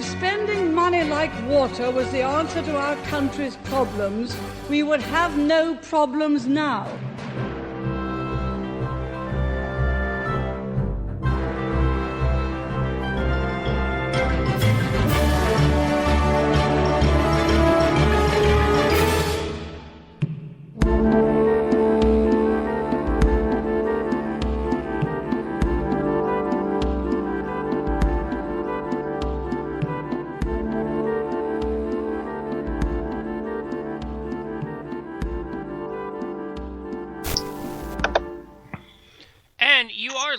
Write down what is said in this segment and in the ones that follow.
If spending money like water was the answer to our country's problems, we would have no problems now.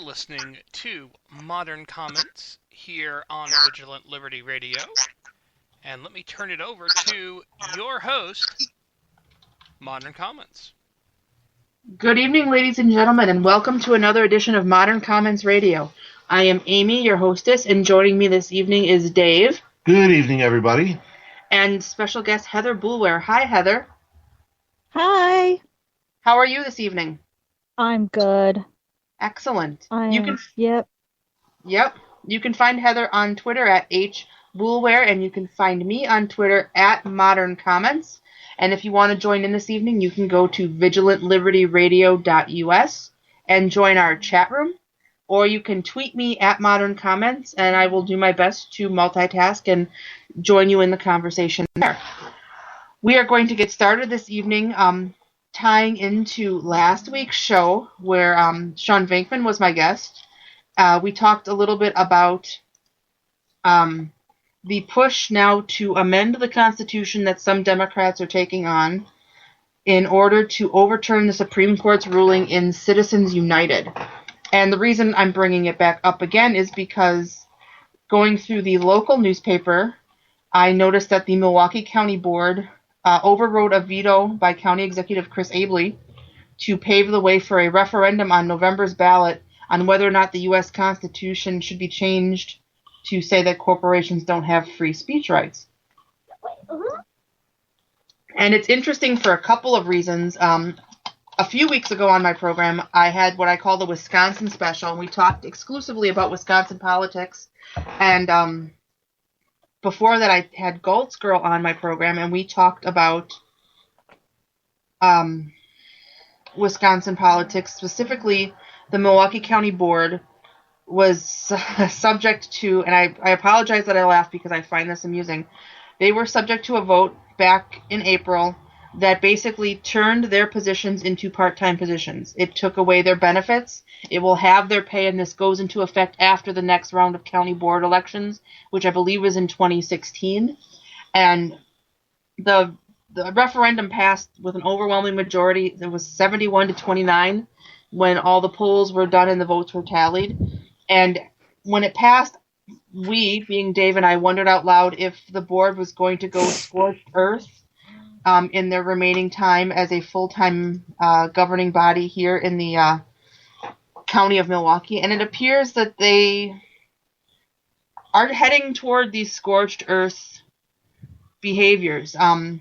Listening to Modern Comments here on Vigilant Liberty Radio. And let me turn it over to your host, Modern Comments. Good evening, ladies and gentlemen, and welcome to another edition of Modern Comments Radio. I am Amy, your hostess, and joining me this evening is Dave. Good evening, everybody. And special guest Heather Boulware. Hi, Heather. Hi. How are you this evening? I'm good. Excellent. Yep. You can find Heather on Twitter at hboulware, and you can find me on Twitter at Modern Comments. And if you want to join in this evening, you can go to vigilantlibertyradio.us and join our chat room, or you can tweet me at Modern Comments, and I will do my best to multitask and join you in the conversation there. We are going to get started this evening tying into last week's show where Sean Venkman was my guest. We talked a little bit about the push now to amend the Constitution that some Democrats are taking on in order to overturn the Supreme Court's ruling in Citizens United. And the reason I'm bringing it back up again is because going through the local newspaper, I noticed that the Milwaukee County Board overrode a veto by County Executive Chris Abele to pave the way for a referendum on November's ballot on whether or not the U.S. Constitution should be changed to say that corporations don't have free speech rights. And it's interesting for a couple of reasons. A few weeks ago on my program, I had what I call the Wisconsin Special, and we talked exclusively about Wisconsin politics. And before that, I had Galt's Girl on my program, and we talked about Wisconsin politics. Specifically, the Milwaukee County Board was subject to, and I apologize that I laughed because I find this amusing, they were subject to a vote back in April that basically turned their positions into part-time positions. It took away their benefits. It will have their pay, and this goes into effect after the next round of county board elections, which I believe was in 2016. And the referendum passed with an overwhelming majority. It was 71 to 29 when all the polls were done and the votes were tallied. And when it passed, we, being Dave and I, wondered out loud if the board was going to go scorched earth in their remaining time as a full-time governing body here in the county of Milwaukee. And it appears that they are heading toward these scorched earth behaviors. I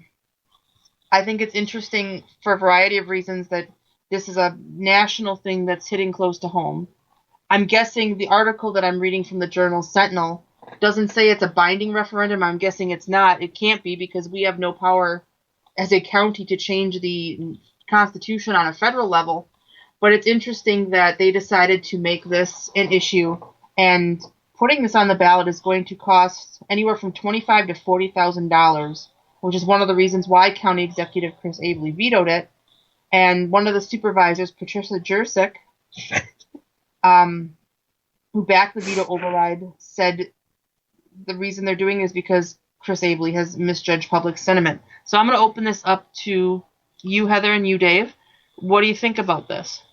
think it's interesting for a variety of reasons that this is a national thing that's hitting close to home. I'm guessing the article that I'm reading from the Journal Sentinel doesn't say it's a binding referendum. I'm guessing it's not. It can't be because we have no power as a county to change the Constitution on a federal level. But it's interesting that they decided to make this an issue, and putting this on the ballot is going to cost anywhere from $25,000 to $40,000, which is one of the reasons why County Executive Chris Abele vetoed it. And one of the supervisors, Patricia Jurczyk, who backed the veto override, said the reason they're doing it is because Chris Abele has misjudged public sentiment. So I'm going to open this up to you, Heather, and you, Dave. What do you think about this?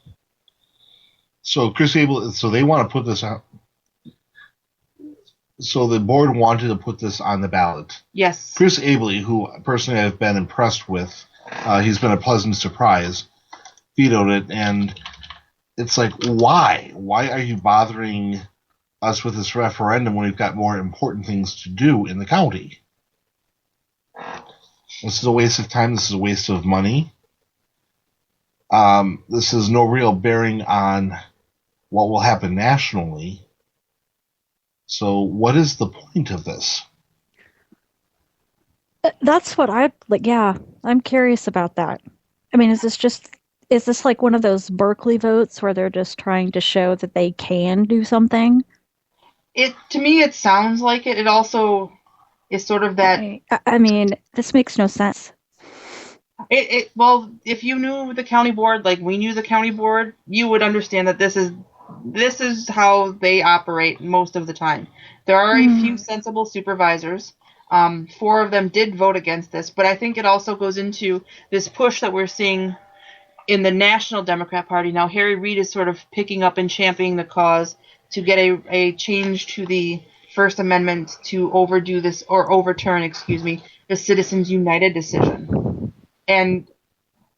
So Chris Abele, so they want to put this on. So the board wanted to put this on the ballot. Yes. Chris Abele, who personally I've been impressed with, he's been a pleasant surprise, vetoed it, and it's like, why? Why are you bothering us with this referendum when we've got more important things to do in the county? This is a waste of time. This is a waste of money. This has no real bearing on what will happen nationally. So what is the point of this? That's what I like. Yeah, I'm curious about that. I mean, is this like one of those Berkeley votes where they're just trying to show that they can do something? To me, it sounds like it. It also is sort of that. I mean, this makes no sense. Well, if you knew the county board like we knew the county board, you would understand that this is how they operate most of the time. There are a few sensible supervisors. Four of them did vote against this, but I think it also goes into this push that we're seeing in the National Democrat Party. Now, Harry Reid is sort of picking up and championing the cause to get a change to the First Amendment to overturn, the Citizens United decision. And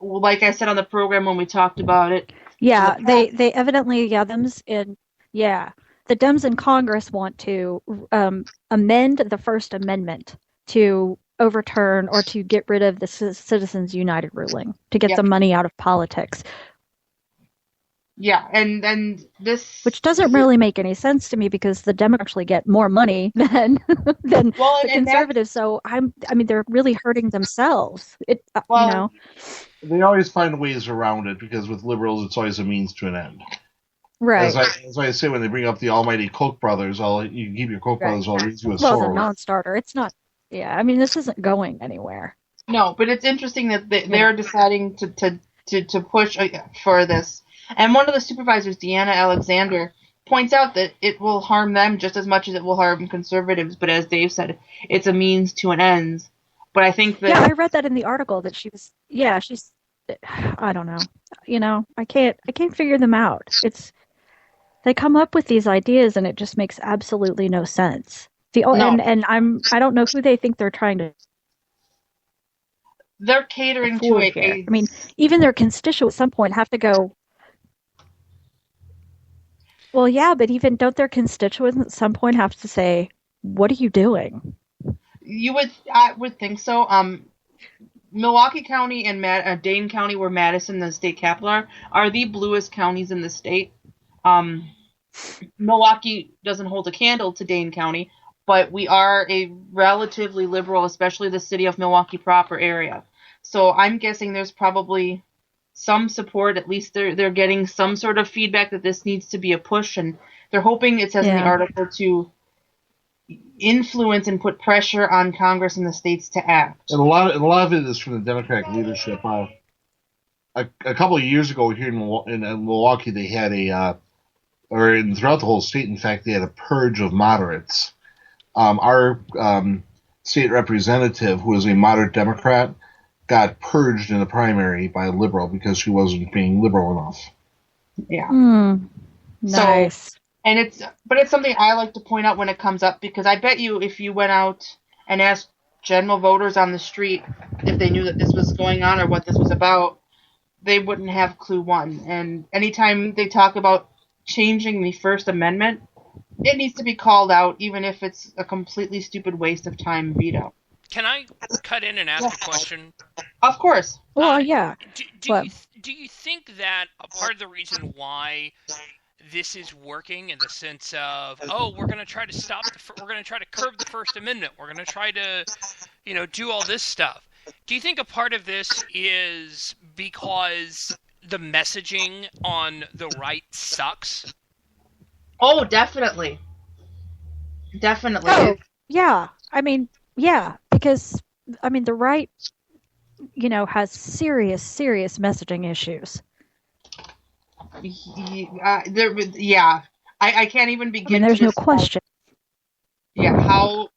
like I said on the program when we talked about it, Yeah, they evidently the Dems in Congress want to amend the First Amendment to overturn or to get rid of the Citizens United ruling to get the money out of politics. Yeah, and this, which doesn't really make any sense to me because the Democrats actually get more money than the conservatives. So I mean, they're really hurting themselves. They always find ways around it because with liberals, it's always a means to an end. Right. As I say, when they bring up the almighty Koch brothers, you can keep your Koch brothers all read you a Well, sword. it's a non-starter. It's not. Yeah, I mean, this isn't going anywhere. No, but it's interesting that they're deciding to push for this. And one of the supervisors, Deanna Alexander, points out that it will harm them just as much as it will harm conservatives. But as Dave said, it's a means to an end. But I think that... Yeah, I read that in the article that she's... I don't know. I can't figure them out. They come up with these ideas and it just makes absolutely no sense. And I don't know who they think they're trying to... They're catering to I mean, even their constituents at some point have to go... Well, yeah, but even don't their constituents at some point have to say, "What are you doing?" I would think so. Milwaukee County and Dane County, where Madison, the state capital, are the bluest counties in the state. Milwaukee doesn't hold a candle to Dane County, but we are a relatively liberal, especially the city of Milwaukee proper area. So I'm guessing there's probably some support. At least they're getting some sort of feedback that this needs to be a push, and they're hoping, it says in the article, to influence and put pressure on Congress and the states to act. And a lot of it is from the Democratic leadership. A couple of years ago here in Milwaukee, they had throughout the whole state, in fact, they had a purge of moderates. Our state representative, who was a moderate Democrat, got purged in the primary by a liberal because she wasn't being liberal enough. Yeah. Nice. So, but it's something I like to point out when it comes up, because I bet you if you went out and asked general voters on the street if they knew that this was going on or what this was about, they wouldn't have clue one. And anytime they talk about changing the First Amendment, it needs to be called out, even if it's a completely stupid waste of time veto. Can I cut in and ask a question? Of course. Well, yeah. Do you think that a part of the reason why this is working, in the sense of, we're going to try to we're going to try to curb the First Amendment, we're going to try to, do all this stuff. Do you think a part of this is because the messaging on the right sucks? Oh, definitely. Definitely. Oh, yeah. I mean, yeah, because, the right, has serious messaging issues. I can't even begin. There's no question. Yeah, how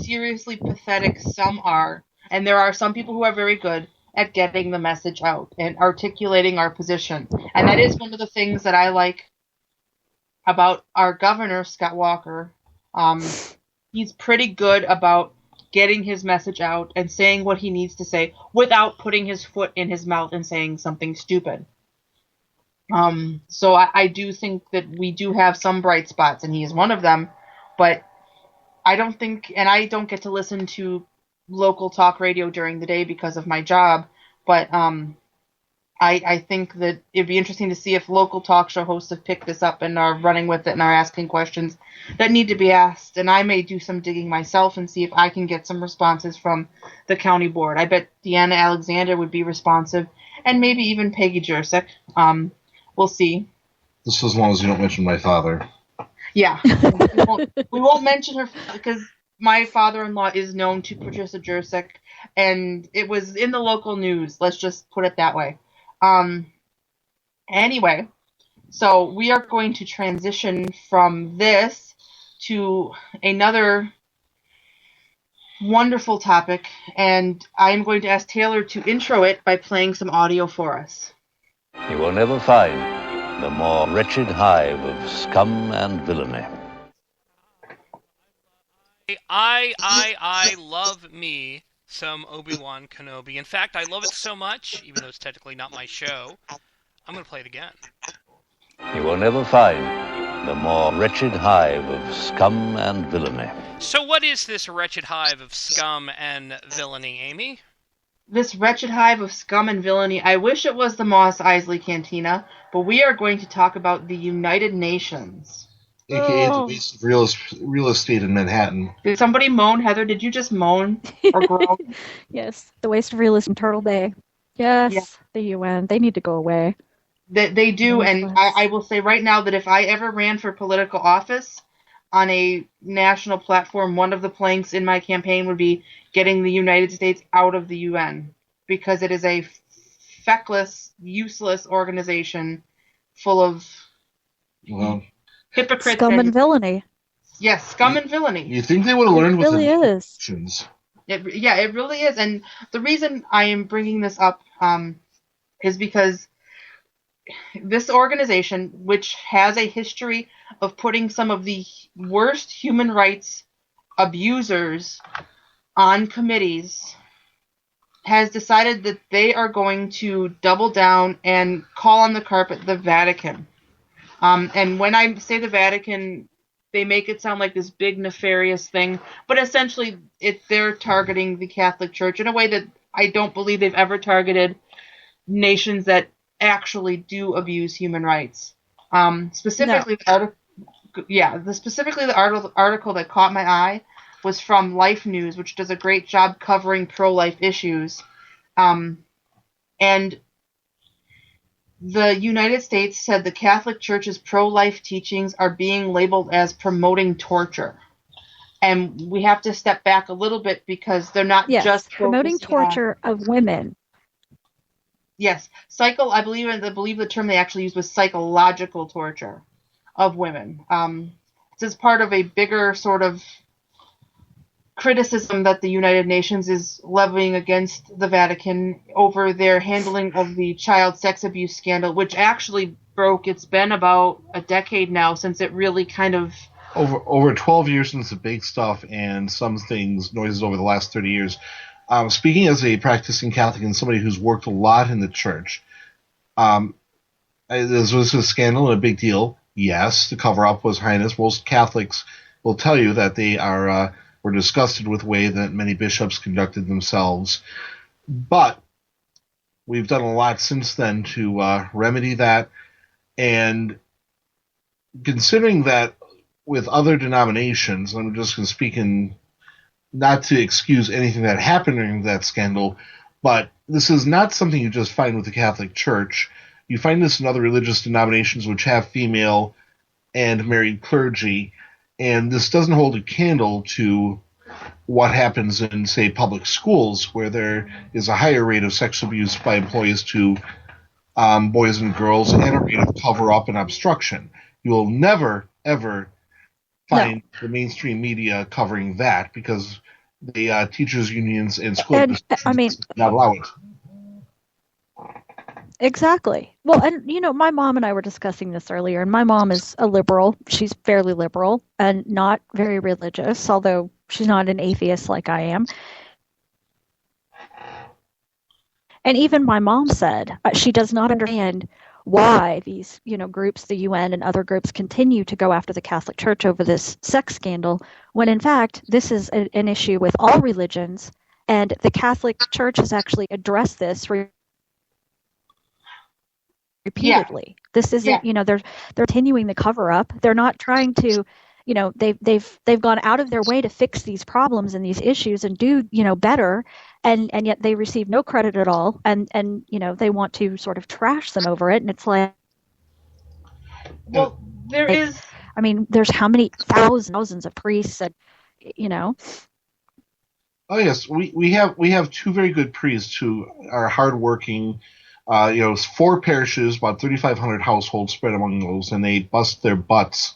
seriously pathetic some are, and there are some people who are very good at getting the message out and articulating our position, and that is one of the things that I like about our governor, Scott Walker. He's pretty good about getting his message out and saying what he needs to say without putting his foot in his mouth and saying something stupid. So I do think that we do have some bright spots, and he is one of them, but I don't get to listen to local talk radio during the day because of my job, but I think that it'd be interesting to see if local talk show hosts have picked this up and are running with it and are asking questions that need to be asked. And I may do some digging myself and see if I can get some responses from the county board. I bet Deanna Alexander would be responsive, and maybe even Peggy Jurczyk. We'll see. Just as long as you don't mention my father. Yeah. we won't mention her because my father-in-law is known to Patricia Jurczyk, and it was in the local news. Let's just put it that way. Anyway, so we are going to transition from this to another wonderful topic, and I'm going to ask Taylor to intro it by playing some audio for us. You will never find the more wretched hive of scum and villainy. I love me some Obi-Wan Kenobi. In fact, I love it so much, even though it's technically not my show, I'm going to play it again. You will never find the more wretched hive of scum and villainy. So what is this wretched hive of scum and villainy, Amy? This wretched hive of scum and villainy, I wish it was the Moss Isley Cantina, but we are going to talk about the United Nations. AKA the waste of real estate in Manhattan. Did somebody moan? Heather, did you just moan or groan? Yes, the waste of realism in Turtle Bay. Yes, yeah. The UN. They need to go away. They do, and I will say right now that if I ever ran for political office on a national platform, one of the planks in my campaign would be getting the United States out of the UN, because it is a feckless, useless organization full of hypocrites. Scum and villainy. Yes, scum and villainy. You think they would have learned with the elections? It really is. And the reason I am bringing this up is because this organization, which has a history of putting some of the worst human rights abusers on committees, has decided that they are going to double down and call on the carpet the Vatican. And when I say the Vatican, they make it sound like this big nefarious thing, but essentially they're targeting the Catholic Church in a way that I don't believe they've ever targeted nations that actually do abuse human rights. Specifically, no. The article that caught my eye was from Life News, which does a great job covering pro-life issues. And the United States said the Catholic Church's pro-life teachings are being labeled as promoting torture. And we have to step back a little bit because they're not just promoting torture of women. Yes, I believe the term they actually used was psychological torture of women. This is part of a bigger sort of criticism that the United Nations is levying against the Vatican over their handling of the child sex abuse scandal, which actually broke. It's been about a decade now since it really kind of... Over 12 years since the big stuff, and some noises over the last 30 years. Speaking as a practicing Catholic and somebody who's worked a lot in the church, this was a scandal and a big deal. Yes, the cover-up was heinous. Most Catholics will tell you that they were disgusted with the way that many bishops conducted themselves. But we've done a lot since then to remedy that. And considering that with other denominations, I'm just going to speak in... not to excuse anything that happened during that scandal, but this is not something you just find with the Catholic Church. You find this in other religious denominations which have female and married clergy, and this doesn't hold a candle to what happens in, say, public schools, where there is a higher rate of sex abuse by employees to boys and girls, and a rate of cover-up and obstruction. You will never, ever find the mainstream media covering that, because the teachers' unions and school districts not allow it. Exactly. Well, and my mom and I were discussing this earlier, and my mom is a liberal. She's fairly liberal and not very religious, although she's not an atheist like I am. And even my mom said she does not understand why these, groups, the UN and other groups, continue to go after the Catholic Church over this sex scandal, when in fact this is an issue with all religions, and the Catholic Church has actually addressed this. repeatedly. This isn't, they're continuing the cover up. They're not trying to, they've gone out of their way to fix these problems and these issues and do, better, and yet they receive no credit at all, and they want to sort of trash them over it, and it's like, well, there is. I mean, there's how many thousands of priests, and Oh yes, we have two very good priests who are hardworking. 4 parishes, about 3,500 households spread among those, and they bust their butts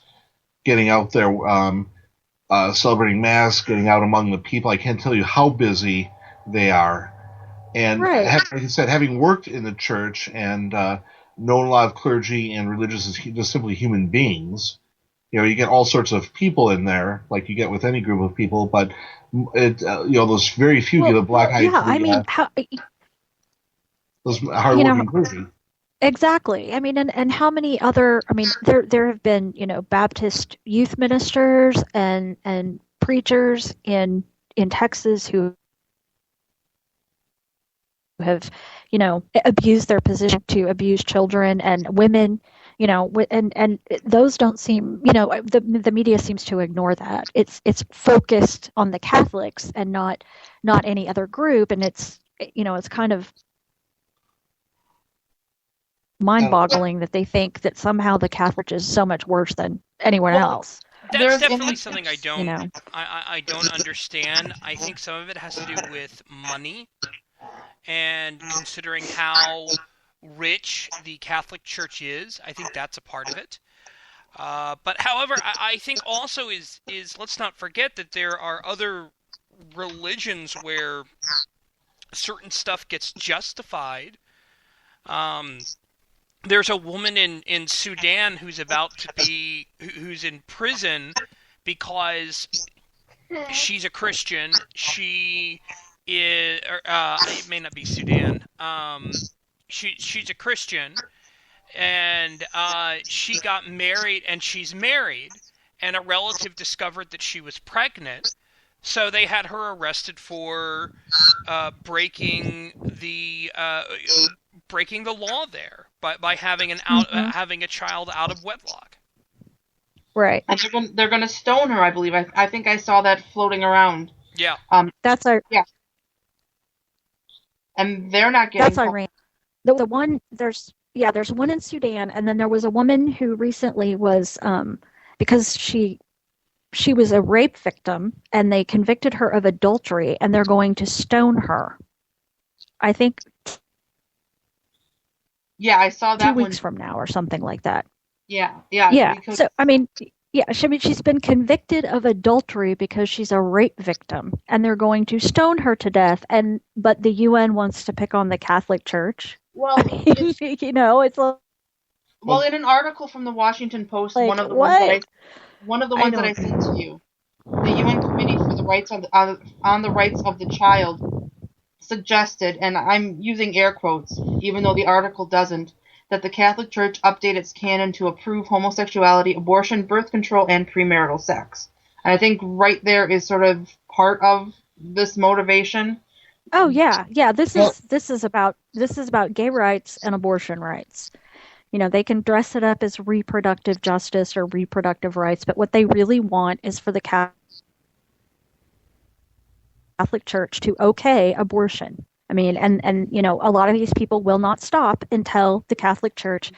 getting out there, celebrating Mass, getting out among the people. I can't tell you how busy they are. And like I said, having worked in the church and known a lot of clergy and religious as just simply human beings, you get all sorts of people in there, like you get with any group of people, but those very few give a black eye. Yeah, I mean, those hardworking clergy. Exactly. I mean, and how many other? I mean, there have been Baptist youth ministers and preachers in Texas who have abused their position to abuse children and women. And those don't seem, the media seems to ignore that. It's focused on the Catholics and not any other group, and it's kind of mind-boggling that they think that somehow the Catholic is so much worse than anyone else. That's definitely something I don't I don't understand. I think some of it has to do with money, and considering how rich the Catholic Church is, I think that's a part of it. But however, I think also is let's not forget that there are other religions where certain stuff gets justified. There's a woman in Sudan who's who's in prison because she's a Christian. She is, it may not be Sudan. She's a Christian, and she got married, and she's married, and a relative discovered that she was pregnant, so they had her arrested for breaking the law there by having having a child out of wedlock. Right. And they're going to stone her, I believe. I think I saw that floating around. Yeah. That's our. Yeah. And they're not getting. That's Iran. The one there's one in Sudan, and then there was a woman who recently was because she was a rape victim, and they convicted her of adultery, and they're going to stone her. I think. Yeah, I saw that 2 weeks from now, or something like that. Yeah. So I mean, she's been convicted of adultery because she's a rape victim, and they're going to stone her to death. But the UN wants to pick on the Catholic Church. Well, it's like. Well, in an article from the Washington Post, like, one of the ones that I sent to you, the UN Committee for the Rights on the Rights of the Child suggested, and I'm using air quotes, even though the article doesn't, that the Catholic Church update its canon to approve homosexuality, abortion, birth control, and premarital sex. And I think right there is sort of part of this motivation. Oh yeah. This is about gay rights and abortion rights. They can dress it up as reproductive justice or reproductive rights, but what they really want is for the Catholic Church to okay abortion. I mean, and a lot of these people will not stop until the Catholic Church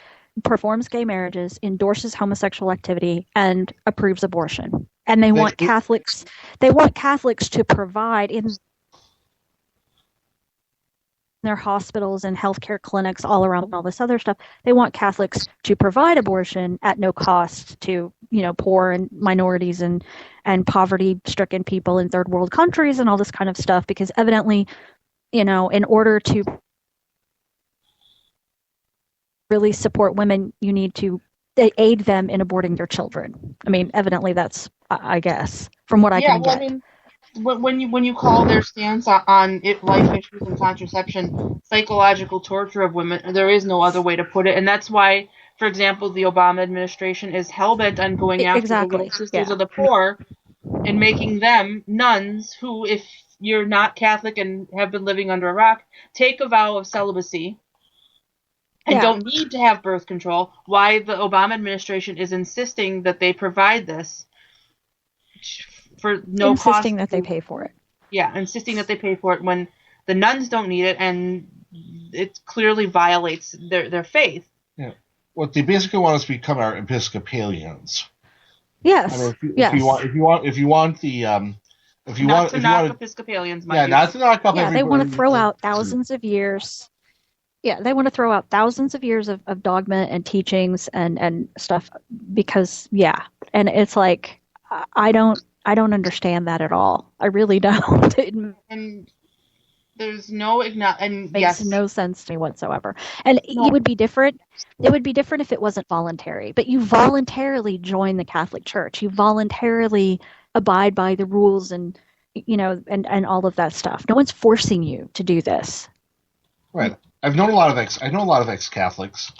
performs gay marriages, endorses homosexual activity, and approves abortion. And they want Catholics to provide in their hospitals and healthcare clinics all around and all this other stuff. They want Catholics to provide abortion at no cost to, poor and minorities and poverty-stricken people in third world countries and all this kind of stuff, because evidently, in order to really support women, you need to aid them in aborting their children. I mean, evidently that's, I guess, from what I can get. I mean, when you call their stance on life issues and contraception psychological torture of women, there is no other way to put it, and that's why, for example, the Obama administration is hell-bent on going after the Little Sisters of the Poor and making them nuns who, if you're not Catholic and have been living under a rock, take a vow of celibacy and don't need to have birth control, why the Obama administration is insisting that they provide this for no cost. Insisting that they pay for it. Yeah, insisting that they pay for it when the nuns don't need it, and it clearly violates their faith. Yeah. What they basically want us to become are Episcopalians. Yes. I mean, yes. If you want Episcopalians, not to knock up. Yeah, they want to throw out thousands of years. Yeah, they want to throw out thousands of years of dogma and teachings and stuff because and it's like I don't understand that at all. I really don't. And there's no makes no sense to me whatsoever. And it would be different. It would be different if it wasn't voluntary. But you voluntarily join the Catholic Church. You voluntarily abide by the rules and and all of that stuff. No one's forcing you to do this. Right. I've known a lot of ex-Catholics.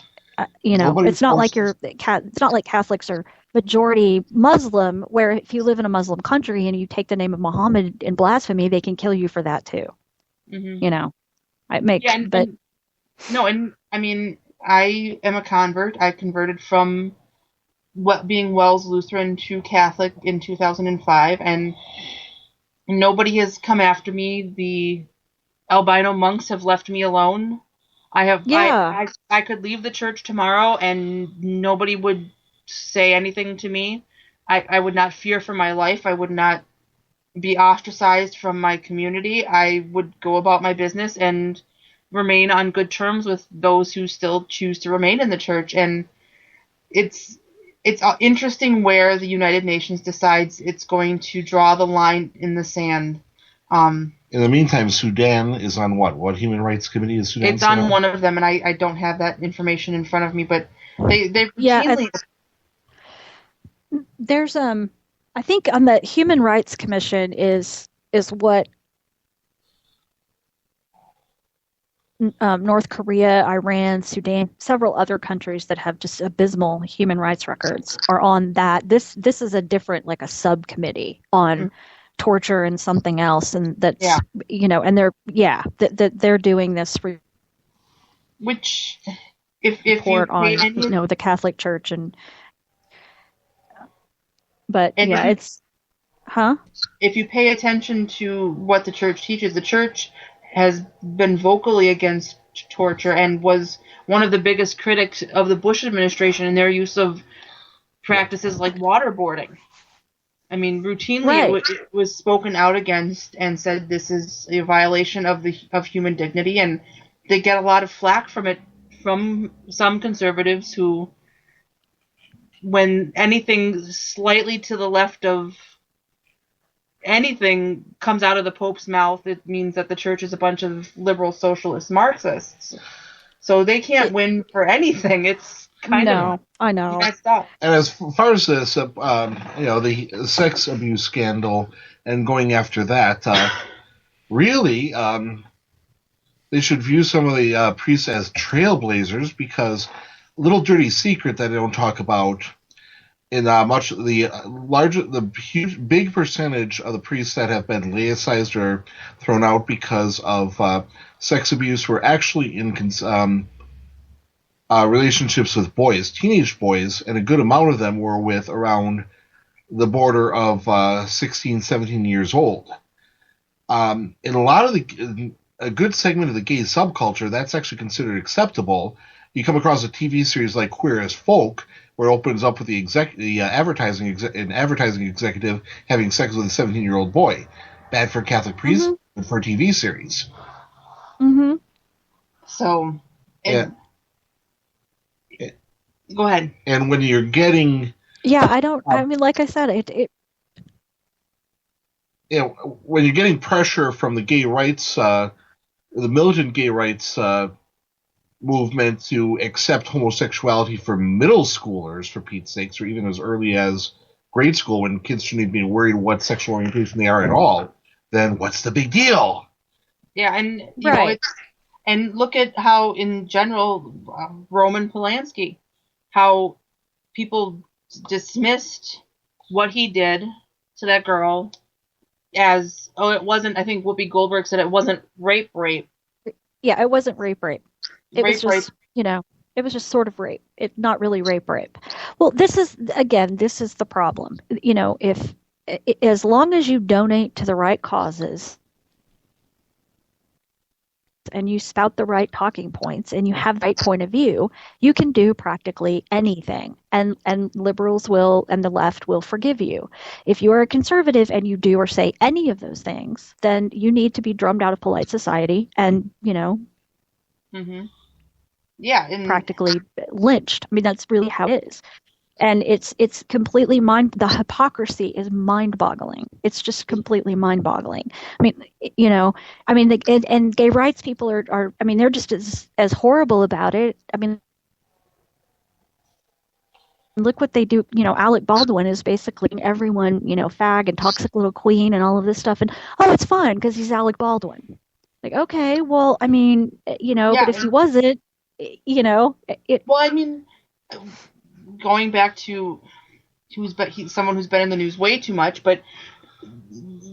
It's not like it's not like Catholics are majority Muslim, where if you live in a Muslim country and you take the name of Muhammad in blasphemy, they can kill you for that too. Mm-hmm. I mean, I am a convert. I converted from being Wells Lutheran to Catholic in 2005, and nobody has come after me. The albino monks have left me alone. I could leave the church tomorrow and nobody would say anything to me. I would not fear for my life. I would not be ostracized from my community. I would go about my business and remain on good terms with those who still choose to remain in the church. And it's interesting where the United Nations decides it's going to draw the line in the sand. In the meantime, Sudan is on what? What human rights committee is Sudan? It's on one of them, and I don't have that information in front of me, but they routinely... There's I think on the Human Rights Commission is what North Korea, Iran, Sudan, several other countries that have just abysmal human rights records are on that. This is a different, like a subcommittee on torture and something else, and that's and they're doing this for which if you on the Catholic Church it's if you pay attention to what the church teaches, the church has been vocally against torture and was one of the biggest critics of the Bush administration in their use of practices like waterboarding. I mean, routinely it was spoken out against and said this is a violation of human dignity, and they get a lot of flack from it from some conservatives who, when anything slightly to the left of anything comes out of the Pope's mouth, it means that the church is a bunch of liberal socialist Marxists. So they can't win for anything. It's kind of I know. messed up. And as far as this, the sex abuse scandal and going after that, really, they should view some of the priests as trailblazers, because a little dirty secret that they don't talk about in big percentage of the priests that have been laicized or thrown out because of sex abuse were actually in relationships with boys, teenage boys, and a good amount of them were with around the border of 16, 17 years old. In a lot of a good segment of the gay subculture, that's actually considered acceptable. You come across a TV series like Queer as Folk, where it opens up with the advertising executive having sex with a 17-year-old boy. Bad for a Catholic priest, but for a TV series. Mm-hmm. So, go ahead. And when you're getting... I mean, like I said, when you're getting pressure from the gay rights, the militant gay rights movement to accept homosexuality for middle schoolers, for Pete's sakes, or even as early as grade school, when kids shouldn't even be worried what sexual orientation they are at all, then what's the big deal? Yeah, and and look at how, in general, Roman Polanski, how people dismissed what he did to that girl as, it wasn't, I think Whoopi Goldberg said it wasn't rape. Yeah, it wasn't rape. It was just, It was just sort of rape. It not really rape. Well, this is the problem. You know, if as long as you donate to the right causes and you spout the right talking points and you have the right point of view, you can do practically anything. And liberals will and the left will forgive you. If you are a conservative and you do or say any of those things, then you need to be drummed out of polite society and, you know, practically lynched. I mean, that's really how it is. And it's completely the hypocrisy is mind-boggling. It's just completely mind-boggling. I mean, you know, I mean, and gay rights people are I mean, they're just as horrible about it. I mean, look what they do. You know, Alec Baldwin is basically everyone, you know, fag and toxic little queen and all of this stuff. And, oh, it's fine because he's Alec Baldwin. Like, okay, well, I mean, you know, but if he wasn't, you know, Well, I mean, going back to someone who's been in the news way too much, but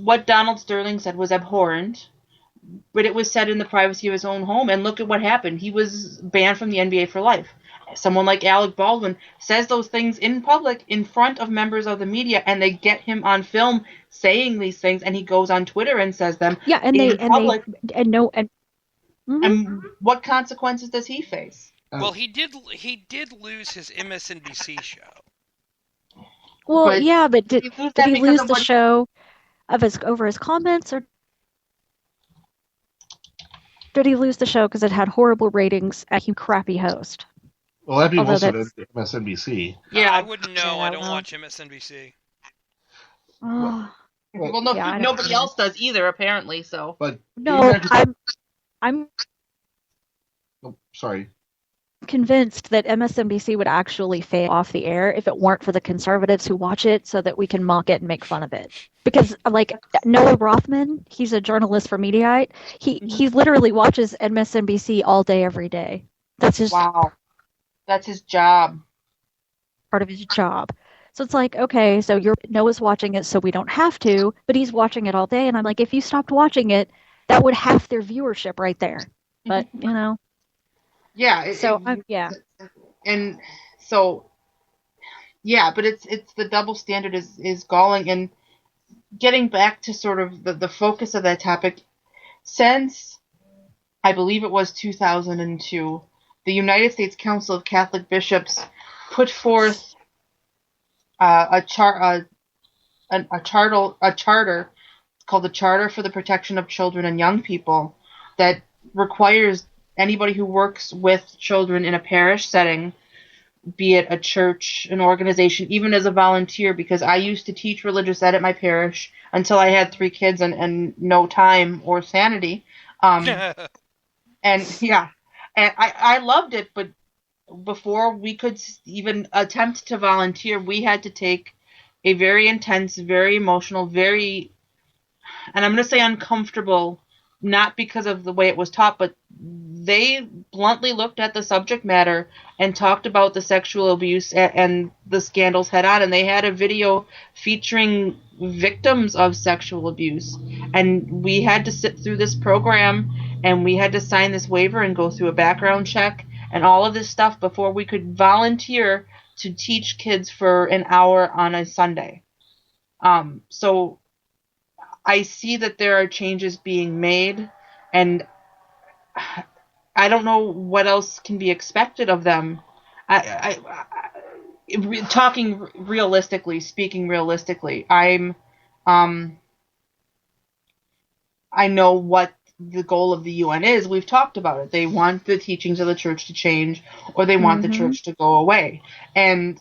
what Donald Sterling said was abhorrent, but it was said in the privacy of his own home, and look at what happened. He was banned from the NBA for life. Someone like Alec Baldwin says those things in public in front of members of the media, and they get him on film saying these things, and he goes on Twitter and says them. Yeah, and and what consequences does he face? Well, he did lose his MSNBC show. Well, But yeah, but did he lose the what- show over his comments, or did he lose the show because it had horrible ratings and he crappy host? Well, that'd be Although most of that's- it MSNBC. Yeah, I wouldn't know. Yeah, I don't well. watch MSNBC. Oh, Well, no, Yeah, I don't nobody know. else does either, apparently. So But no, I'm sorry. convinced that MSNBC would actually fade off the air if it weren't for the conservatives who watch it so that we can mock it and make fun of it. Because, like, Noah Rothman, he's a journalist for Mediaite. He literally watches MSNBC all day, every day. That's his wow, that's his job. part of his job. So it's like, okay, so Noah's watching it so we don't have to, but he's watching it all day. And I'm like, if you stopped watching it, that would half their viewership right there. But, you know. Yeah. And so, yeah, but it's the double standard is galling. And getting back to sort of the focus of that topic, since I believe it was 2002, the United States Council of Catholic Bishops put forth a charter called the Charter for the Protection of Children and Young People that requires anybody who works with children in a parish setting, be it a church, an organization, even as a volunteer, because I used to teach religious ed at my parish until I had 3 kids and no time or sanity. And yeah, and I loved it, but before we could even attempt to volunteer, we had to take a very intense, very emotional, and I'm going to say uncomfortable, not because of the way it was taught, but they bluntly looked at the subject matter and talked about the sexual abuse and the scandals head on. And they had a video featuring victims of sexual abuse. And we had to sit through this program, and we had to sign this waiver and go through a background check and all of this stuff before we could volunteer to teach kids for an hour on a Sunday. So I see that there are changes being made, and I don't know what else can be expected of them. Speaking realistically, I know what the goal of the UN is. We've talked about it. They want the teachings of the church to change, or they want the church to go away. And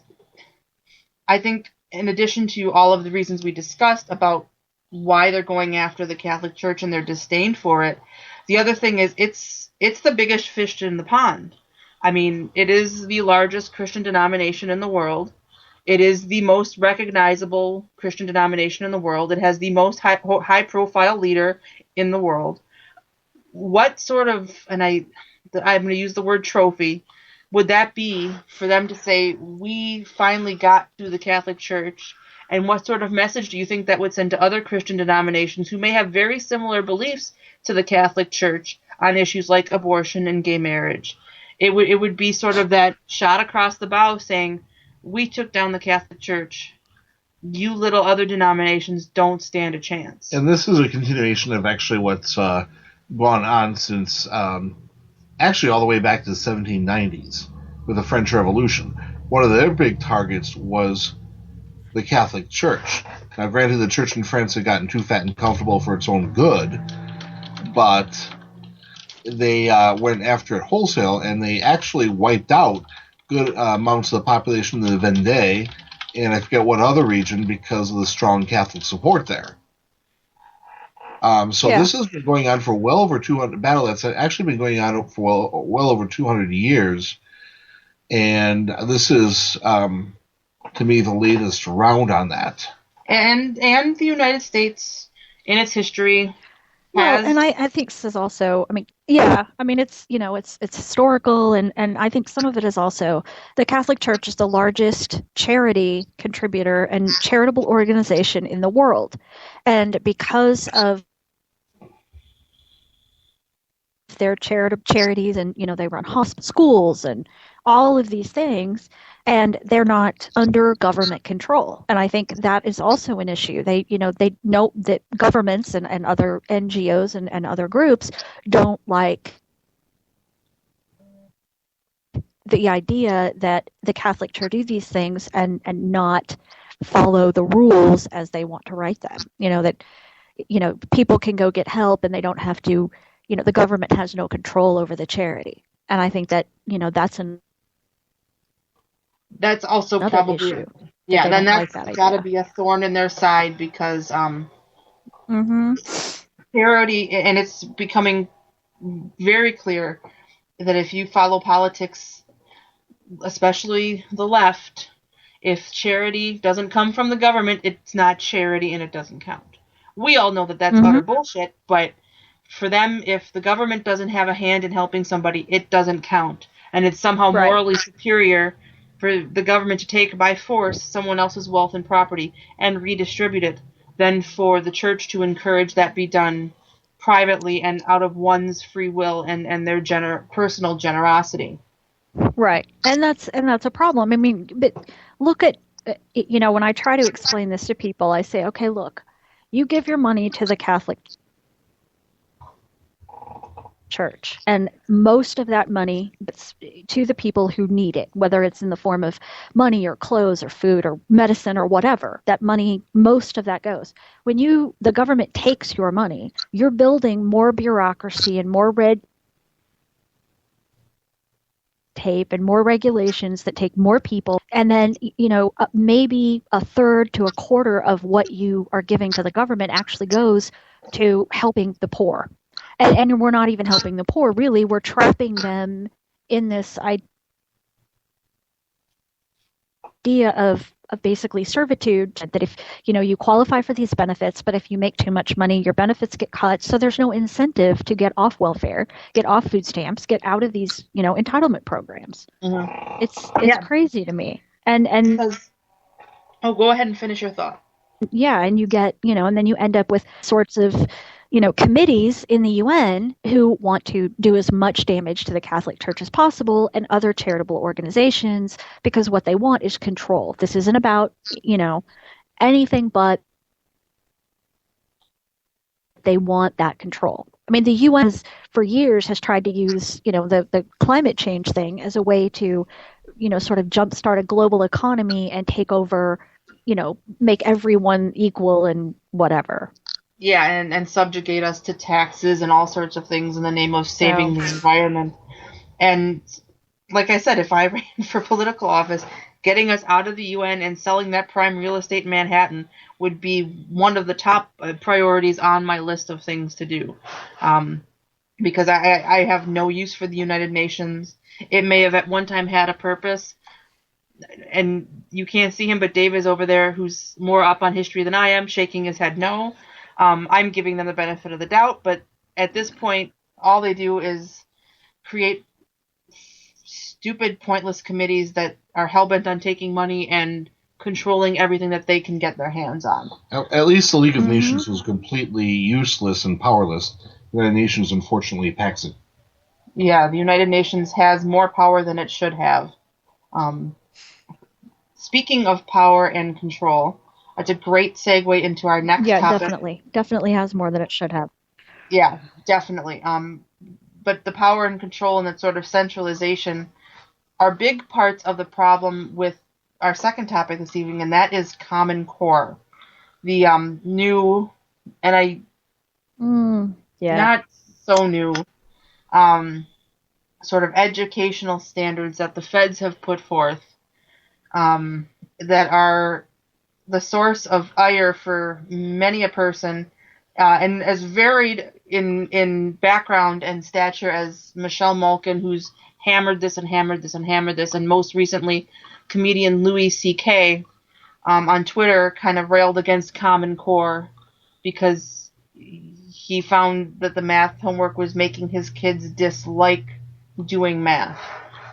I think, in addition to all of the reasons we discussed about why they're going after the Catholic Church and their disdain for it, the other thing is it's the biggest fish in the pond. I mean, it is the largest Christian denomination in the world. It is the most recognizable Christian denomination in the world. It has the most high-profile leader in the world. What sort of, and I'm going to use the word trophy, would that be for them to say, we finally got to the Catholic Church? And what sort of message do you think that would send to other Christian denominations who may have very similar beliefs to the Catholic Church on issues like abortion and gay marriage? it would be sort of that shot across the bow saying, we took down the Catholic Church. You little other denominations don't stand a chance. And this is a continuation of actually what's gone on since actually all the way back to the 1790s with the French Revolution. One of their big targets was the Catholic Church. Now, granted, the church in France had gotten too fat and comfortable for its own good, but they went after it wholesale, and they actually wiped out good amounts of the population of the Vendée, and I forget what other region, because of the strong Catholic support there. This has been going on for well over 200 battle that's actually been going on for well over 200 years, and this is to me the latest round on that. And the United States in its history well, has... and I think this is also, I mean, yeah, I mean, it's, you know, it's historical, and I think some of it is also the Catholic Church is the largest charity contributor and charitable organization in the world. And because of their charities, and, you know, they run hospitals, schools, and all of these things, and they're not under government control. And I think that is also an issue. They know that governments and other NGOs and other groups don't like the idea that the Catholic Church do these things and not follow the rules as they want to write them. You know, that, you know, people can go get help and they don't have to, you know, the government has no control over the charity. And I think that, you know, that's also another probably issue. Yeah, then like that's that got to idea. be a thorn in their side, because charity, and it's becoming very clear that if you follow politics, especially the left, if charity doesn't come from the government, it's not charity and it doesn't count. We all know that that's utter bullshit, but for them, if the government doesn't have a hand in helping somebody, it doesn't count. And it's somehow morally superior for the government to take by force someone else's wealth and property and redistribute it than for the church to encourage that be done privately and out of one's free will and their personal generosity. Right. And that's a problem. I mean, but look at, you know, when I try to explain this to people, I say, okay, look, you give your money to the Catholic Church, and most of that money is to the people who need it, whether it's in the form of money or clothes or food or medicine or whatever. That money, most of that goes. When the government takes your money, you're building more bureaucracy and more red tape and more regulations that take more people, and then, you know, maybe a third to a quarter of what you are giving to the government actually goes to helping the poor. And we're not even helping the poor, really. We're trapping them in this idea of basically servitude, that if, you know, you qualify for these benefits, but if you make too much money, your benefits get cut. So there's no incentive to get off welfare, get off food stamps, get out of these, you know, entitlement programs. It's crazy to me. And go ahead and finish your thought. Yeah, and you get, you know, and then you end up with sorts of, you know, committees in the UN who want to do as much damage to the Catholic Church as possible and other charitable organizations, because what they want is control. This isn't about, you know, anything but they want that control. I mean, the UN for years has tried to use, you know, the climate change thing as a way to, you know, sort of jumpstart a global economy and take over, you know, make everyone equal and whatever. Yeah, and subjugate us to taxes and all sorts of things in the name of saving the environment. And like I said, if I ran for political office, getting us out of the UN and selling that prime real estate in Manhattan would be one of the top priorities on my list of things to do. Because I have no use for the United Nations. It may have at one time had a purpose, and you can't see him, but Dave is over there, who's more up on history than I am, shaking his head no. I'm giving them the benefit of the doubt, but at this point, all they do is create stupid, pointless committees that are hell-bent on taking money and controlling everything that they can get their hands on. At least the League of Nations was completely useless and powerless. The United Nations, unfortunately, packs it. Yeah, the United Nations has more power than it should have. Um, Speaking of power and control, that's a great segue into our next Yeah, topic. definitely has more than it should have. Yeah, definitely. But the power and control and that sort of centralization are big parts of the problem with our second topic this evening, and that is Common Core. The new, and Yeah. not so new, sort of educational standards that the feds have put forth, that are the source of ire for many a person, and as varied in background and stature as Michelle Malkin, who's hammered this and hammered this and hammered this, and most recently comedian Louis C.K. On Twitter kind of railed against Common Core because he found that the math homework was making his kids dislike doing math.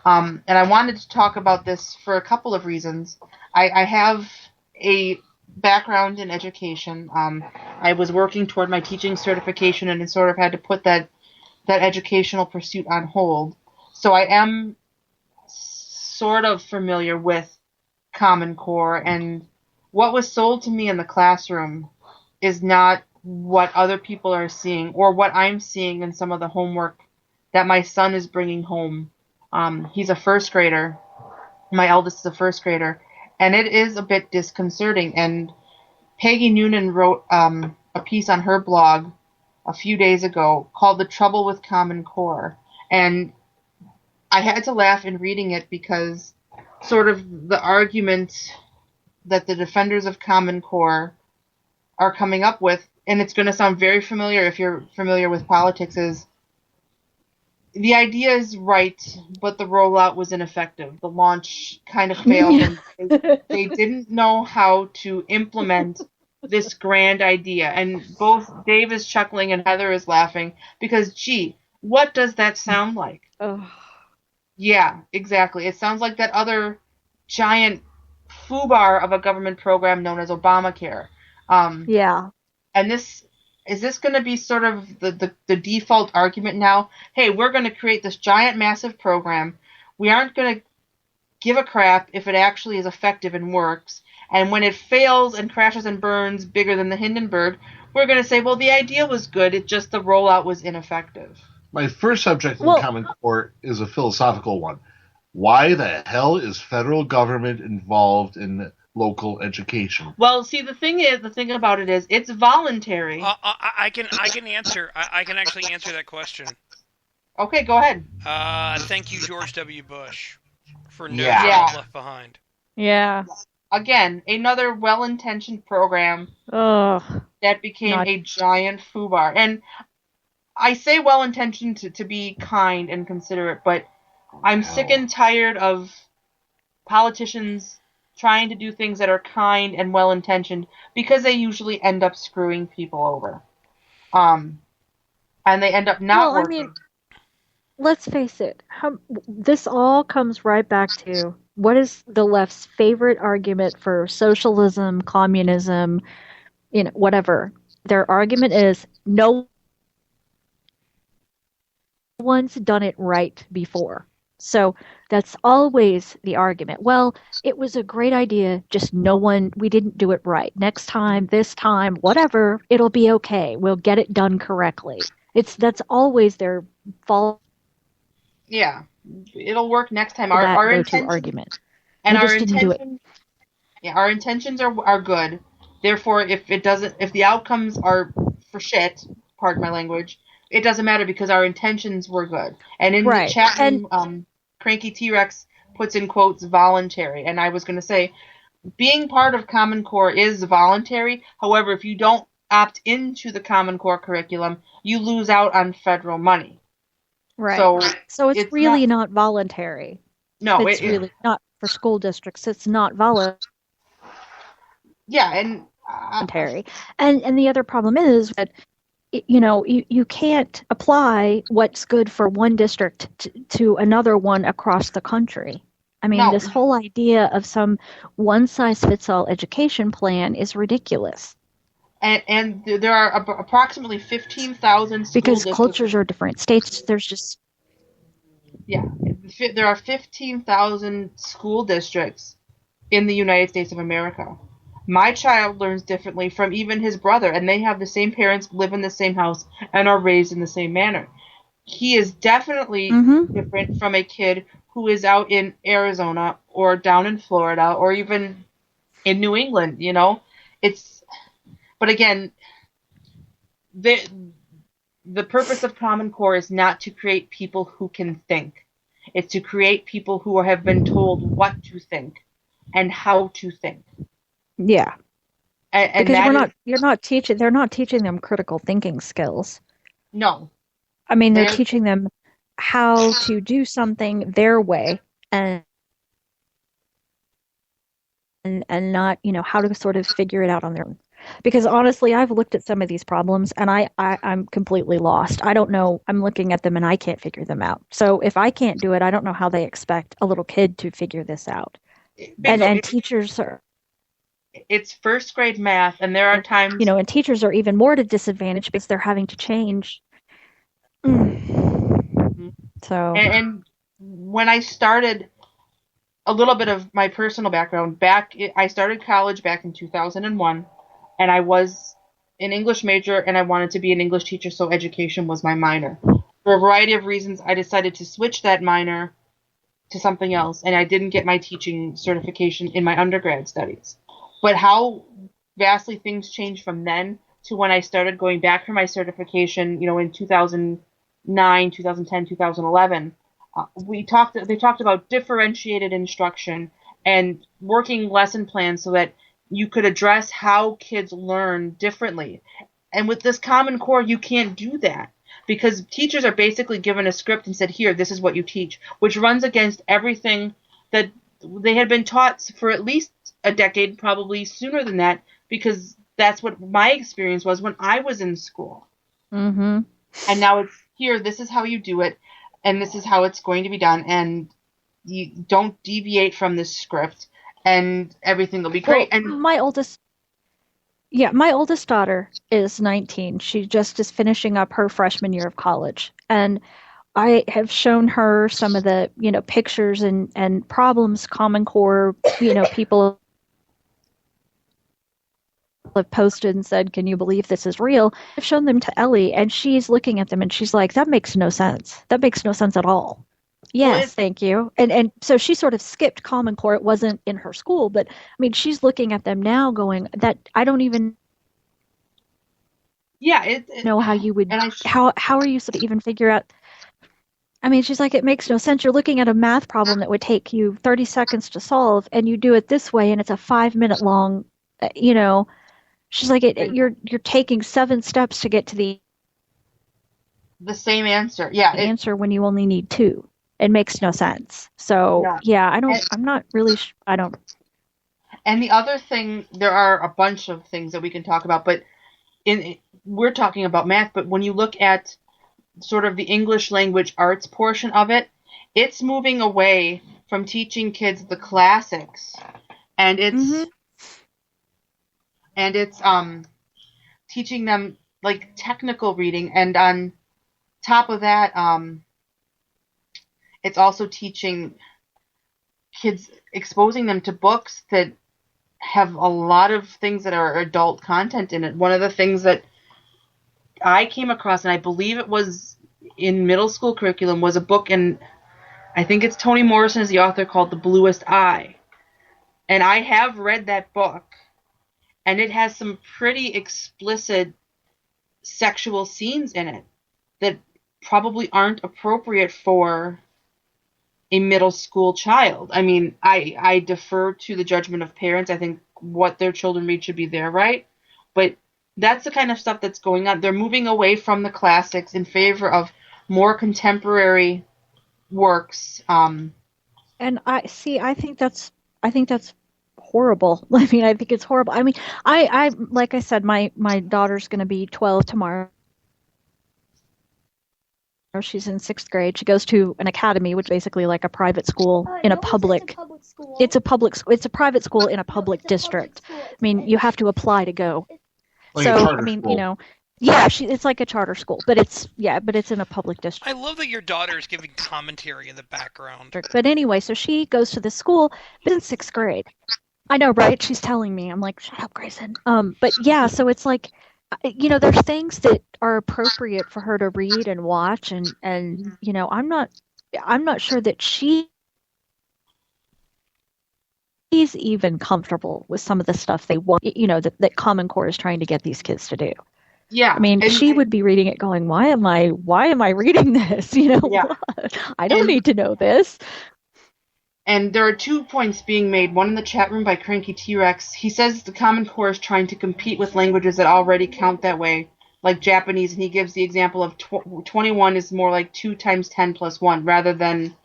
And I wanted to talk about this for a couple of reasons. I have a background in education. I was working toward my teaching certification and sort of had to put that educational pursuit on hold. So I am sort of familiar with Common Core, and what was sold to me in the classroom is not what other people are seeing or what I'm seeing in some of the homework that my son is bringing home. He's a first grader. My eldest is a first grader, and it is a bit disconcerting. And Peggy Noonan wrote a piece on her blog a few days ago called "The Trouble with Common Core," and I had to laugh in reading it because sort of the argument that the defenders of Common Core are coming up with, and it's going to sound very familiar if you're familiar with politics, is the idea is right, but the rollout was ineffective. The launch kind of failed, and they didn't know how to implement this grand idea. And both Dave is chuckling and Heather is laughing because, gee, what does that sound like? Ugh. Yeah, exactly. It sounds like that other giant foobar of a government program known as Obamacare. Yeah. And is this going to be sort of the default argument now? Hey, we're going to create this giant, massive program. We aren't going to give a crap if it actually is effective and works. And when it fails and crashes and burns bigger than the Hindenburg, we're going to say, well, the idea was good. It just the rollout was ineffective. My first subject in Common Core is a philosophical one. Why the hell is federal government involved in local education? Well, see, the thing about it is, it's voluntary. I can answer. I can actually answer that question. Okay, go ahead. Thank you, George W. Bush, for No Yeah. Child Left Behind. Yeah. Again, another well-intentioned program that became a giant foobar. And I say well-intentioned to be kind and considerate, but I'm sick and tired of politicians trying to do things that are kind and well-intentioned because they usually end up screwing people over. And they end up not working. I mean, let's face it. This all comes right back to what is the left's favorite argument for socialism, communism, whatever. Their argument is no one's done it right before. So that's always the argument. Well, it was a great idea, just we didn't do it right. Next time, this time, whatever, it'll be okay. We'll get it done correctly. That's always their fault. Yeah, it'll work next time. Our argument. And our intentions, our intentions are good. Therefore, if the outcomes are for shit, pardon my language, it doesn't matter because our intentions were good. And in the chat room, Cranky T-Rex puts in quotes voluntary. And I was going to say, being part of Common Core is voluntary. However, if you don't opt into the Common Core curriculum, you lose out on federal money. Right. So it's really not voluntary. No, it's really not for school districts. It's not voluntary. Yeah, and and the other problem is that you can't apply what's good for one district to another one across the country. I mean, this whole idea of some one-size-fits-all education plan is ridiculous. And there are approximately 15,000 schools. Because cultures are different. States, there's just... Yeah, there are 15,000 school districts in the United States of America. My child learns differently from even his brother, and they have the same parents, live in the same house, and are raised in the same manner. He is definitely different from a kid who is out in Arizona or down in Florida or even in New England, you know? But again, the purpose of Common Core is not to create people who can think. It's to create people who have been told what to think and how to think. Yeah. And because they're not teaching them critical thinking skills. No. I mean, they're teaching them how to do something their way and not, how to sort of figure it out on their own. Because honestly, I've looked at some of these problems and I'm completely lost. I don't know. I'm looking at them and I can't figure them out. So if I can't do it, I don't know how they expect a little kid to figure this out. And teachers are... It's first grade math, and there are times... and teachers are even more at a disadvantage because they're having to change. So... And when I started... A little bit of my personal background. I started college back in 2001. And I was an English major, and I wanted to be an English teacher, so education was my minor. For a variety of reasons, I decided to switch that minor to something else, and I didn't get my teaching certification in my undergrad studies. But how vastly things changed from then to when I started going back for my certification, in 2009, 2010, 2011, they talked about differentiated instruction and working lesson plans so that you could address how kids learn differently. And with this Common Core, you can't do that because teachers are basically given a script and said, here, this is what you teach, which runs against everything that they had been taught for at least a decade, probably sooner than that, because that's what my experience was when I was in school. Mm-hmm. And now it's here, this is how you do it, and this is how it's going to be done, and you don't deviate from this script. And everything will be great. Well, and my oldest daughter is 19. She just is finishing up her freshman year of college. And I have shown her some of the, pictures and problems Common Core, people have posted and said, can you believe this is real? I've shown them to Ellie, and she's looking at them and she's like, that makes no sense. That makes no sense at all. Yes, thank you. And so she sort of skipped Common Core. It wasn't in her school, but I mean, she's looking at them now going, that I don't even know how you would, how are you supposed to even figure out? I mean, she's like, it makes no sense. You're looking at a math problem that would take you 30 seconds to solve, and you do it this way, and it's a 5-minute long, she's like, you're taking 7 steps to get to the same answer. Yeah. Answer when you only need 2. It makes no sense. So, I'm not really, I don't. And the other thing, there are a bunch of things that we can talk about, but we're talking about math, but when you look at sort of the English language arts portion of it, it's moving away from teaching kids the classics. And it's teaching them like technical reading, and on top of that, it's also teaching kids, exposing them to books that have a lot of things that are adult content in it. One of the things that I came across, and I believe it was in middle school curriculum, was a book, and I think it's Toni Morrison is the author, called The Bluest Eye. And I have read that book, and it has some pretty explicit sexual scenes in it that probably aren't appropriate for a middle school child. I mean, I defer to the judgment of parents. I think what their children read should be their right. But that's the kind of stuff that's going on. They're moving away from the classics in favor of more contemporary works. And I think that's horrible. I mean, I think it's horrible. I mean, I like I said, my daughter's going to be 12 tomorrow. She's in 6th grade. She goes to an academy, which is basically like a private school in a public. It's a private school in a public district. I mean, you have to apply to go. Like so I mean, school. Yeah, it's like a charter school, but it's in a public district. I love that your daughter is giving commentary in the background. But anyway, so she goes to the school, but in 6th grade. I know, right? She's telling me. I'm like, shut up, Grayson. But yeah, so it's like, there's things that are appropriate for her to read and watch, and I'm not sure that she's even comfortable with some of the stuff they want, that Common Core is trying to get these kids to do. Yeah. I mean, she would be reading it going, why am I reading this? Yeah. I don't need to know this. And there are 2 points being made. One in the chat room by Cranky T-Rex. He says the Common Core is trying to compete with languages that already count that way, like Japanese, and he gives the example of 21 is more like 2 times 10 plus 1, rather than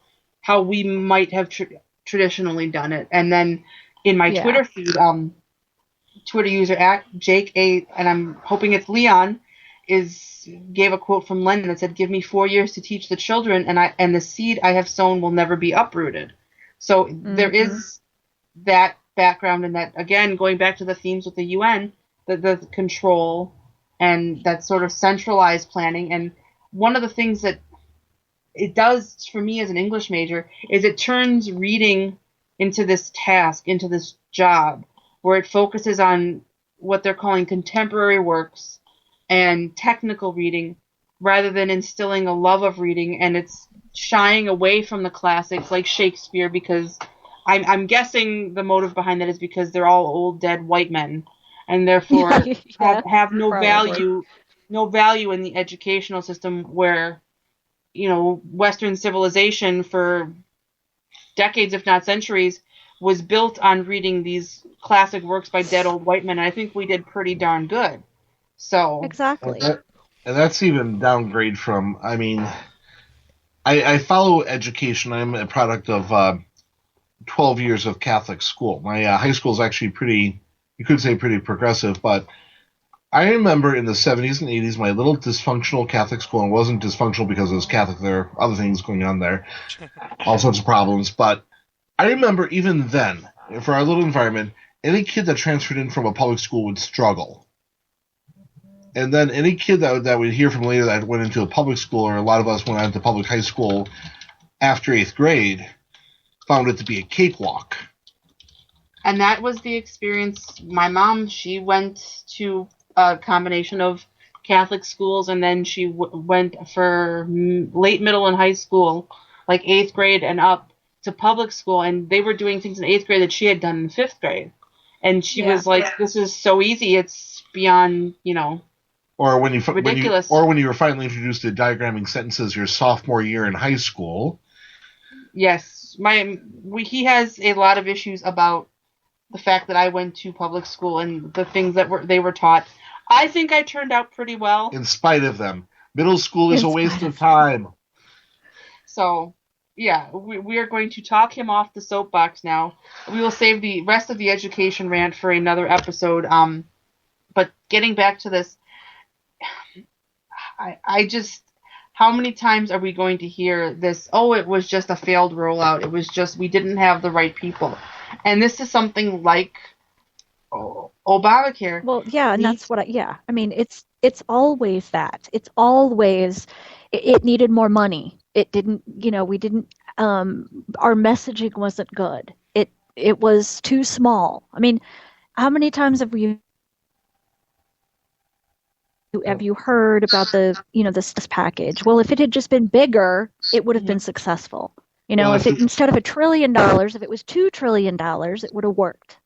how we might have traditionally done it. And then in my Twitter feed, Twitter user at Jake8, and I'm hoping it's Leon, gave a quote from Lenin that said, "Give me 4 years to teach the children, and the seed I have sown will never be uprooted." So there is that background, and that, again, going back to the themes with the UN, the control and that sort of centralized planning. And one of the things that it does for me as an English major is it turns reading into this task, into this job, where it focuses on what they're calling contemporary works and technical reading, rather than instilling a love of reading. And it's shying away from the classics like Shakespeare, because I'm guessing the motive behind that is because they're all old dead white men, and therefore have no value in the educational system, where Western civilization for decades, if not centuries, was built on reading these classic works by dead old white men. And I think we did pretty darn good. So exactly. And that's even downgrade from, I follow education. I'm a product of 12 years of Catholic school. My high school is actually pretty progressive, but I remember in the 70s and 80s, my little dysfunctional Catholic school, and it wasn't dysfunctional because it was Catholic. There are other things going on there, all sorts of problems. But I remember even then, for our little environment, any kid that transferred in from a public school would struggle. And then any kid that we'd hear from later that went into a public school, or a lot of us went on to public high school after 8th grade, found it to be a cakewalk. And that was the experience. My mom, she went to a combination of Catholic schools, and then she went for late middle and high school, like 8th grade and up, to public school, and they were doing things in 8th grade that she had done in 5th grade. And she was like, this is so easy, it's beyond, Or when you ridiculous. When you were finally introduced to diagramming sentences your sophomore year in high school. Yes, he has a lot of issues about the fact that I went to public school and the things that they were taught. I think I turned out pretty well. In spite of them. Middle school is a waste of time. So, yeah, we are going to talk him off the soapbox now. We will save the rest of the education rant for another episode. But getting back to this, I just, how many times are we going to hear this, it was just a failed rollout. It was just, we didn't have the right people. And this is something like Obamacare. Well, yeah, and that's what it's always that. It's always, it needed more money. It didn't, we didn't, our messaging wasn't good. It was too small. I mean, how many times have you heard about this package? Well, if it had just been bigger, it would have been successful. If instead of $1 trillion, if it was $2 trillion, it would have worked.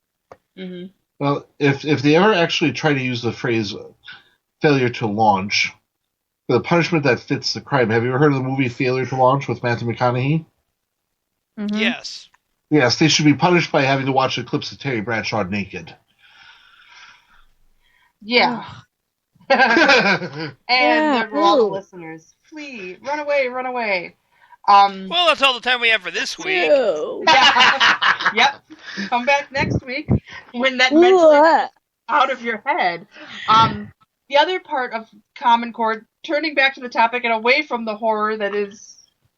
Mm-hmm. Well, if they ever actually try to use the phrase failure to launch, the punishment that fits the crime. Have you ever heard of the movie Failure to Launch with Matthew McConaughey? Mm-hmm. Yes. Yes, they should be punished by having to watch the clips of Terry Bradshaw naked. Yeah. And for all the listeners, flee, run away, run away. Well, that's all the time we have for this week. Yeah. Yep. Come back next week when that mention is out of your head. The other part of Common Core, turning back to the topic and away from the horror that is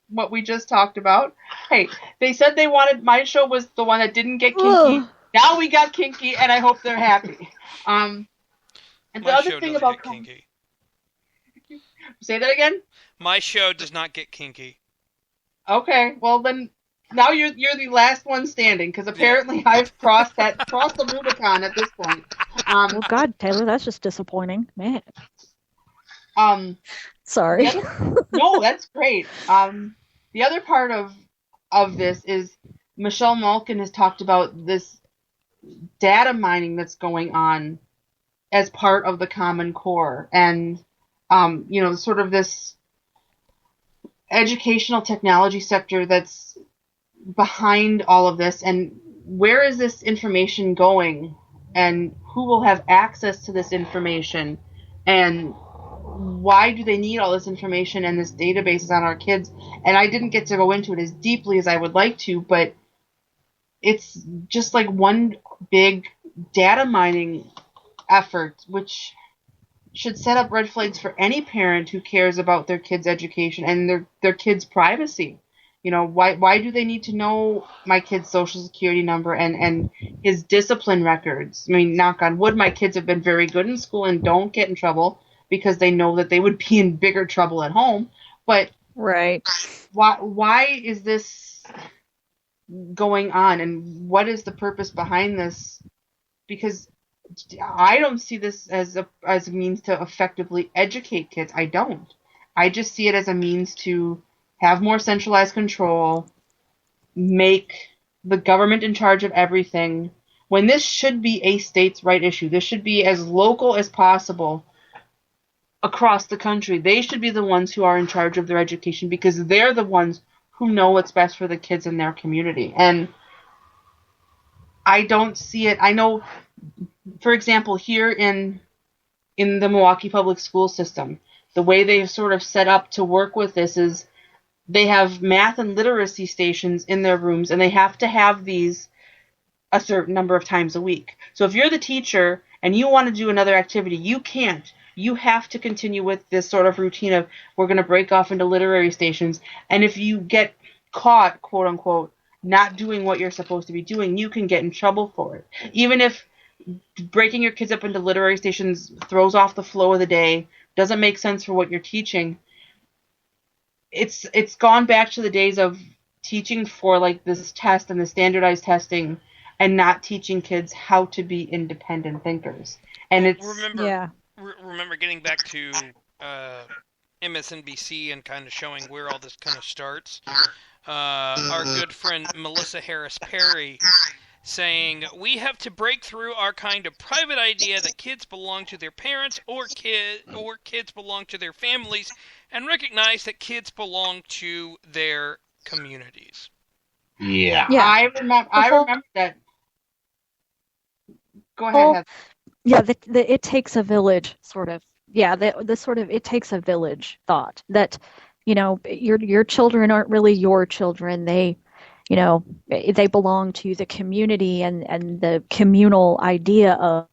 what we just talked about. Hey, they said they wanted, my show was the one that didn't get kinky. Now we got kinky, and I hope they're happy. And My the other show thing doesn't about get kinky. Say that again? My show does not get kinky. Okay, well then, now you're the last one standing, because apparently I've crossed the Rubicon at this point. Well, God, Taylor, that's just disappointing, man. Sorry. No, that's great. The other part of this is Michelle Malkin has talked about this data mining that's going on as part of the Common Core, and sort of this educational technology sector that's behind all of this, and where is this information going, and who will have access to this information, and why do they need all this information and this databases on our kids? And I didn't get to go into it as deeply as I would like to, but it's just like one big data mining effort, which should set up red flags for any parent who cares about their kids' education and their kids' privacy. Why do they need to know my kid's social security number and his discipline records? I mean, knock on wood, my kids have been very good in school and don't get in trouble because they know that they would be in bigger trouble at home. But right, why is this going on, and what is the purpose behind this? Because I don't see this as a means to effectively educate kids. I don't. I just see it as a means to have more centralized control, make the government in charge of everything, when this should be a states' right issue. This should be as local as possible across the country. They should be the ones who are in charge of their education because they're the ones who know what's best for the kids in their community. And I don't see it. I know, for example, here in the Milwaukee public school system, the way they've sort of set up to work with this is they have math and literacy stations in their rooms, and they have to have these a certain number of times a week. So if you're the teacher and you want to do another activity, you can't. You have to continue with this sort of routine of we're going to break off into literary stations. And if you get caught, quote unquote, not doing what you're supposed to be doing, you can get in trouble for it. Even if breaking your kids up into literary stations throws off the flow of the day, doesn't make sense for what you're teaching, it's gone back to the days of teaching for like this test and the standardized testing and not teaching kids how to be independent thinkers. And it's remember getting back to MSNBC and kind of showing where all this kind of starts. Our good friend Melissa Harris Perry saying, we have to break through our kind of private idea that kids belong to their parents or kids belong to their families and recognize that kids belong to their communities. Yeah. I remember that. Go ahead, Heather. Yeah, the it takes a village sort of. Yeah, the sort of it takes a village thought that, your children aren't really your children. They belong to the community and the communal idea of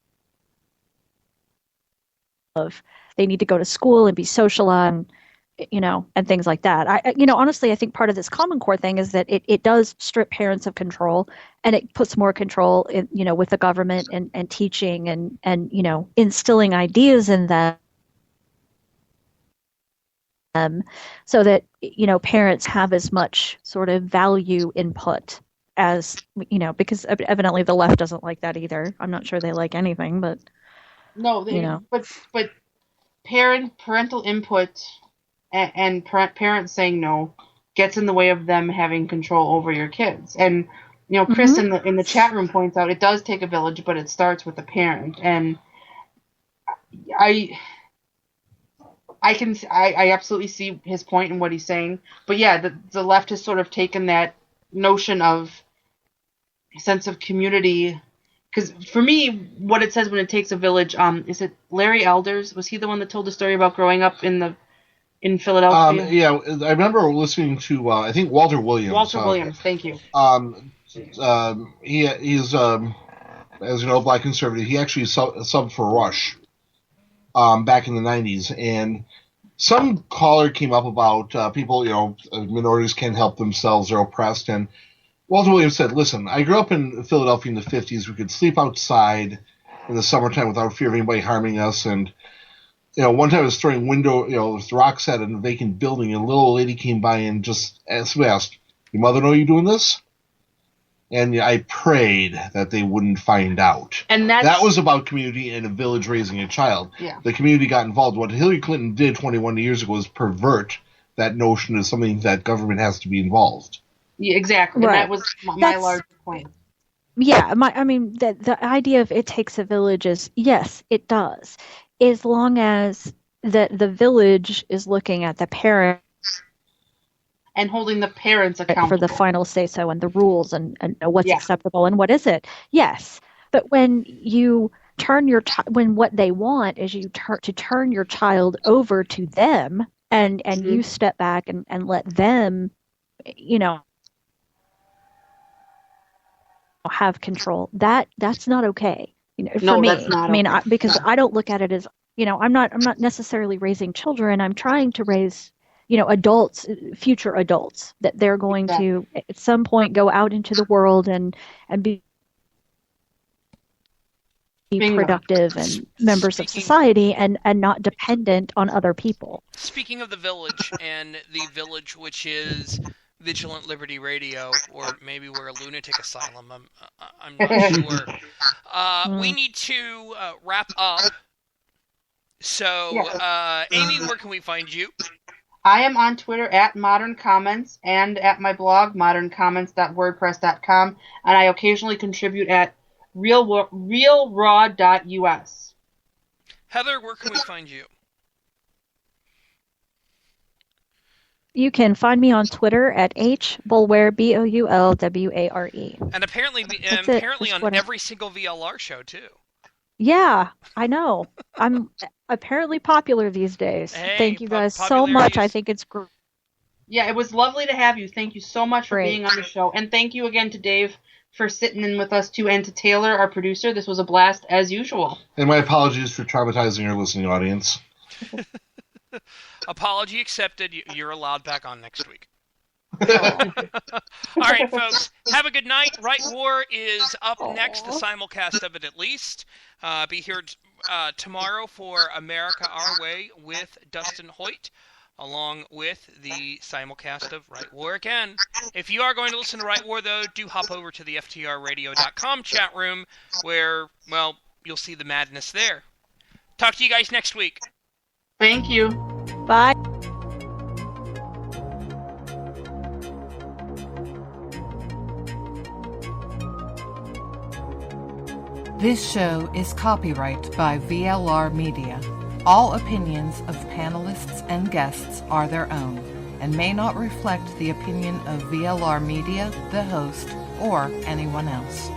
they need to go to school and be socialized, and things like that. Honestly, I think part of this Common Core thing is that it does strip parents of control, and it puts more control in, with the government and teaching and instilling ideas in them. So that parents have as much sort of value input as because evidently the left doesn't like that either. I'm not sure they like anything, but no, but parental input and parents saying no gets in the way of them having control over your kids. And Chris in the chat room points out it does take a village, but it starts with the parent. And I absolutely see his point and what he's saying. But yeah, the left has sort of taken that notion of sense of community. Because for me, what it says when it takes a village, is it Larry Elders? Was he the one that told the story about growing up in Philadelphia? Yeah, I remember listening to, I think Walter Williams. Walter Williams, thank you. He's as an old black conservative, he actually subbed for Rush back in the 90s. And some caller came up about people, minorities can't help themselves, they're oppressed. And Walter Williams said, listen, I grew up in Philadelphia in the 50s. We could sleep outside in the summertime without fear of anybody harming us. And one time I was throwing with rocks at a vacant building, and a little old lady came by and just asked, "Your mother know you doing this?" And I prayed that they wouldn't find out. And that was about community and a village raising a child. Yeah. The community got involved. What Hillary Clinton did 21 years ago was pervert that notion as something that government has to be involved. Yeah, exactly. Right. And that was my larger point. Yeah, the idea of it takes a village is, yes, it does. As long as the village is looking at the parent and holding the parents accountable for the final say-so and the rules and what's acceptable and what isn't. Yes, but when you turn when what they want is you turn your child over to them and you step back and let them, have control. That's not okay. For me. That's not okay. Because I don't look at it as, I'm not necessarily raising children. I'm trying to raise adults, future adults, that they're going to at some point go out into the world and be productive and members of society and not dependent on other people. Speaking of the village, and the village which is Vigilant Liberty Radio, or maybe we're a lunatic asylum, I'm not sure. We need to wrap up. So, Amy, where can we find you? I am on Twitter at Modern Comments and at my blog, moderncomments.wordpress.com, and I occasionally contribute at realraw.us. Heather, where can we find you? You can find me on Twitter at hbulware, BOULWARE. And apparently on every single VLR show, too. Yeah, I know. I'm apparently popular these days. Hey, thank you guys so much. I think it's great. Yeah, it was lovely to have you. Thank you so much for being on the show. And thank you again to Dave for sitting in with us, too, and to Taylor, our producer. This was a blast, as usual. And my apologies for traumatizing our listening audience. Apology accepted. You're allowed back on next week. All right, folks. Have a good night. Right War is up next, the simulcast of it at least. Be here tomorrow for America Our Way with Dustin Hoyt, along with the simulcast of Right War again. If you are going to listen to Right War, though, do hop over to the FTRradio.com chat room where, well, you'll see the madness there. Talk to you guys next week. Thank you. Bye. This show is copyright by VLR Media. All opinions of panelists and guests are their own and may not reflect the opinion of VLR Media, the host, or anyone else.